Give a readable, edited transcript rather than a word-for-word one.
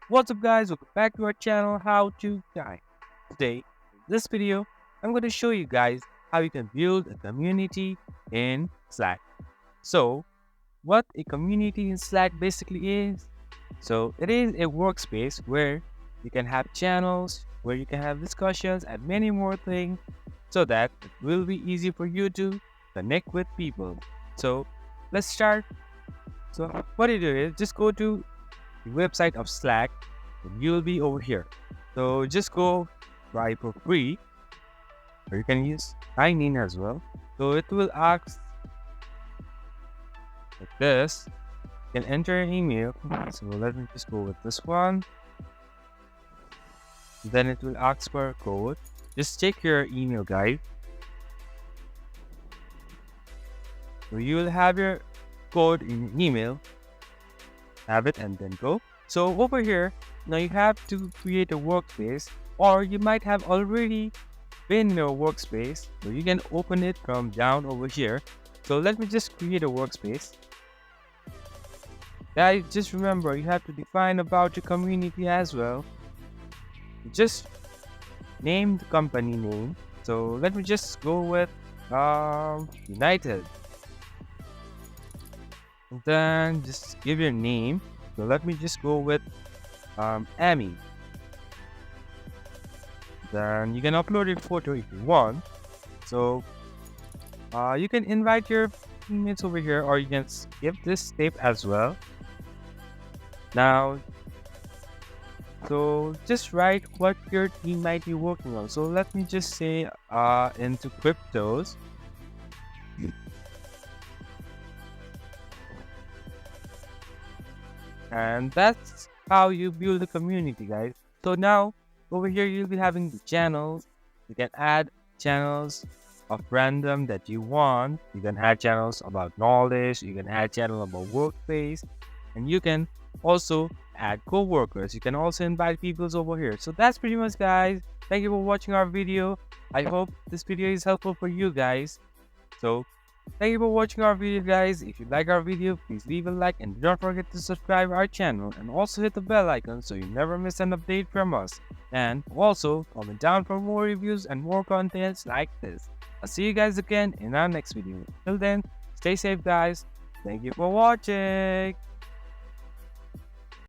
What's up guys, welcome back to our channel How to Guide. Today, in this video, I'm going to show you guys how you can build a community in Slack. So, what a community in Slack basically is? So, it is a workspace where you can have channels, where you can have discussions and many more things so that it will be easy for you to connect with people. So, let's start. So, what you do is just go to the website of Slack, and you'll be over here. So just go try for free, or you can use sign in as well. So it will ask like this. You can enter an email. So let me just go with this one. Then it will ask for a code. Just check your email, guys. So you will have your code in your email. Have it and then go. So over here, now you have to create a workspace, or you might have already been in your workspace. So you can open it from down over here. So let me just create a workspace. Guys, just remember you have to define about your community as well. Just name the company name. So let me just go with United. And then just give your name. So let me just go with Amy. Then you can upload a photo if you want. So you can invite your teammates over here, or you can skip this step as well. Now, so just write what your team might be working on. So let me just say into cryptos. And that's how you build a community, guys. So now over here you'll be having the channels. You can add channels of random that you want. You can add channels about knowledge. You can add channel about workspace, and you can also add co-workers. You can also invite people over here. So that's pretty much, guys. Thank you for watching our video. I hope this video is helpful for you guys. So thank you for watching our video, guys. If you like our video, please leave a like and do not forget to subscribe our channel, and also hit the bell icon so you never miss an update from us. And also comment down for more reviews and more contents like this. I'll see you guys again in our next video. Till then, stay safe, guys. Thank you for watching.